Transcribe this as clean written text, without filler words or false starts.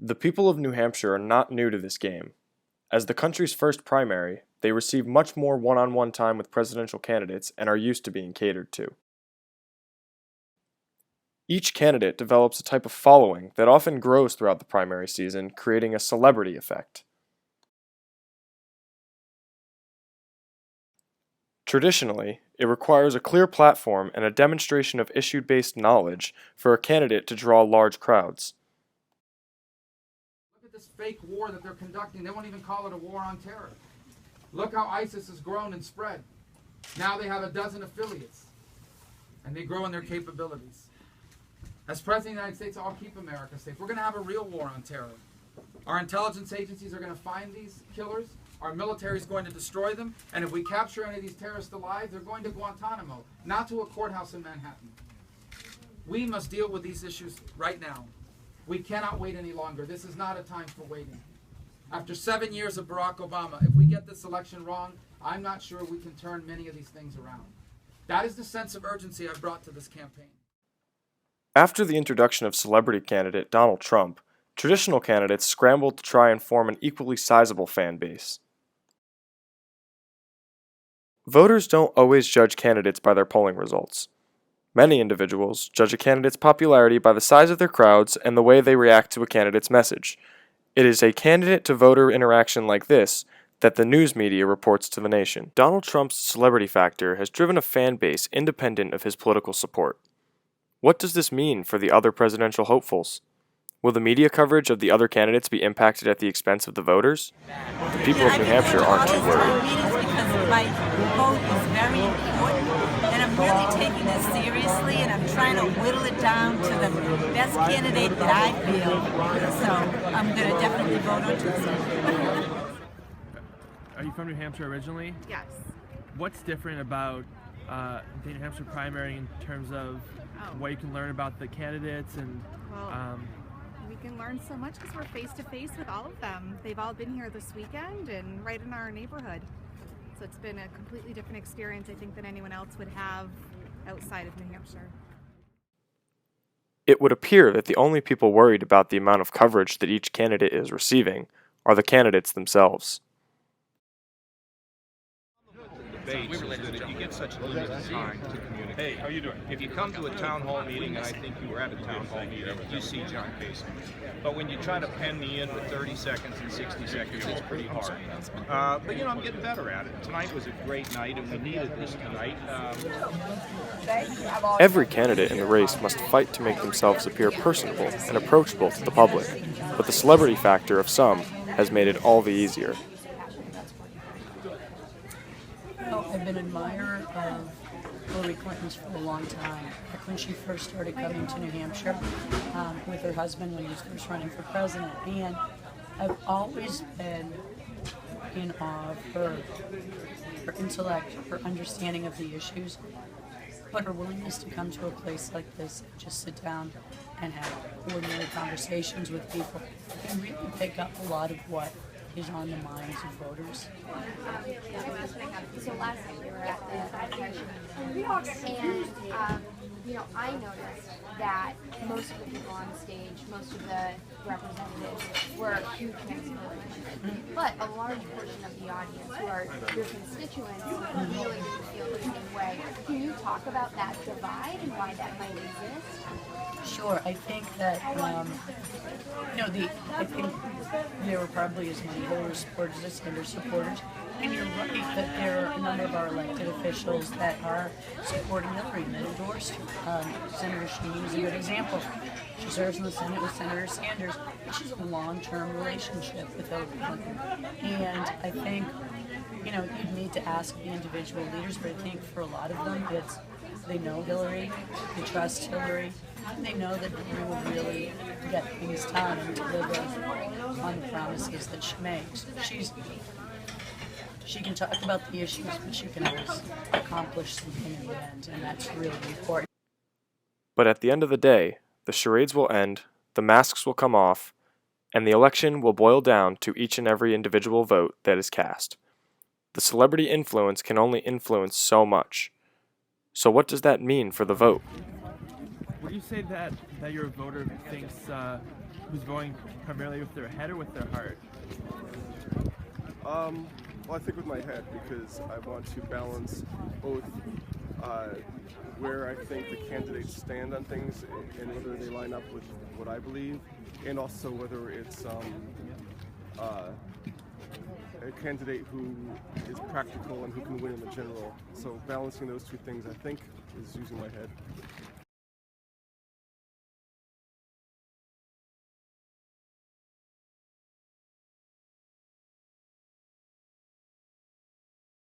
The people of New Hampshire are not new to this game. As the country's first primary, they receive much more one-on-one time with presidential candidates and are used to being catered to. Each candidate develops a type of following that often grows throughout the primary season, creating a celebrity effect. Traditionally, it requires a clear platform and a demonstration of issue-based knowledge for a candidate to draw large crowds. Look at this fake war that they're conducting. They won't even call it a war on terror. Look how ISIS has grown and spread. Now they have a dozen affiliates, and they grow in their capabilities. As President of the United States, I'll keep America safe. We're going to have a real war on terror. Our intelligence agencies are going to find these killers. Our military is going to destroy them. And if we capture any of these terrorists alive, they're going to Guantanamo, not to a courthouse in Manhattan. We must deal with these issues right now. We cannot wait any longer. This is not a time for waiting. After 7 years of Barack Obama, if we get this election wrong, I'm not sure we can turn many of these things around. That is the sense of urgency I've brought to this campaign. After the introduction of celebrity candidate Donald Trump, traditional candidates scrambled to try and form an equally sizable fan base. Voters don't always judge candidates by their polling results. Many individuals judge a candidate's popularity by the size of their crowds and the way they react to a candidate's message. It is a candidate-to-voter interaction like this that the news media reports to the nation. Donald Trump's celebrity factor has driven a fan base independent of his political support. What does this mean for the other presidential hopefuls? Will the media coverage of the other candidates be impacted at the expense of the voters? The people of New Hampshire aren't too worried. Because my vote is very important, and I'm really taking this seriously, and I'm trying to whittle it down to the best candidate that I feel. So I'm going to definitely vote on Tuesday. Are you from New Hampshire originally? Yes. What's different about the New Hampshire primary in terms of what you can learn about the candidates and? Well, we can learn so much because we're face to face with all of them. They've all been here this weekend and right in our neighborhood. So it's been a completely different experience, I think, than anyone else would have outside of New Hampshire. It would appear that the only people worried about the amount of coverage that each candidate is receiving are the candidates themselves. Debates is that if you get such limited time to communicate. Hey, how you doing? If you come to a town hall meeting, and I think you were at a town hall meeting, you see John Casey. But when you try to pen me in with 30 seconds and 60 seconds, it's pretty hard. But you know, I'm getting better at it. Tonight was a great night, and we needed this tonight. Every candidate in the race must fight to make themselves appear personable and approachable to the public, but the celebrity factor of some has made it all the easier. I've been an admirer of Hillary Clinton's for a long time. Back when she first started coming to New Hampshire with her husband when he was first running for president. And I've always been in awe of her intellect, her understanding of the issues, but her willingness to come to a place like this and just sit down and have ordinary conversations with people and really pick up a lot of what is on the minds of voters. So last night we were at the convention, and I noticed that most of the people on stage, most of the representatives were huge fans of Hillary Clinton, but a large portion of the audience, who are your constituents, really didn't feel the same way. Can you talk about that divide and why that might exist? Sure, I think that I think there were probably as many Hillary supporters as Sanders supporters, and you're right that there are a number of our elected officials that are supporting Hillary and that endorsed Senator Sheeney is a good example. She serves in the Senate with Senator Sanders, and she's a long-term relationship with Hillary Clinton. And I think, you'd need to ask the individual leaders, but I think for a lot of them, it's they know Hillary, they trust Hillary, and they know that Hillary will really get things done and deliver on the promises that she makes. She can talk about the issues, but she can always accomplish something in the end, and that's really important. But at the end of the day, the charades will end, the masks will come off, and the election will boil down to each and every individual vote that is cast. The celebrity influence can only influence so much. So what does that mean for the vote? would you say that your voter thinks who's voting primarily with their head or with their heart? Well, I think with my head, because I want to balance both where I think the candidates stand on things and whether they line up with what I believe, and also whether it's a candidate who is practical and who can win in the general. So balancing those two things, I think, is using my head.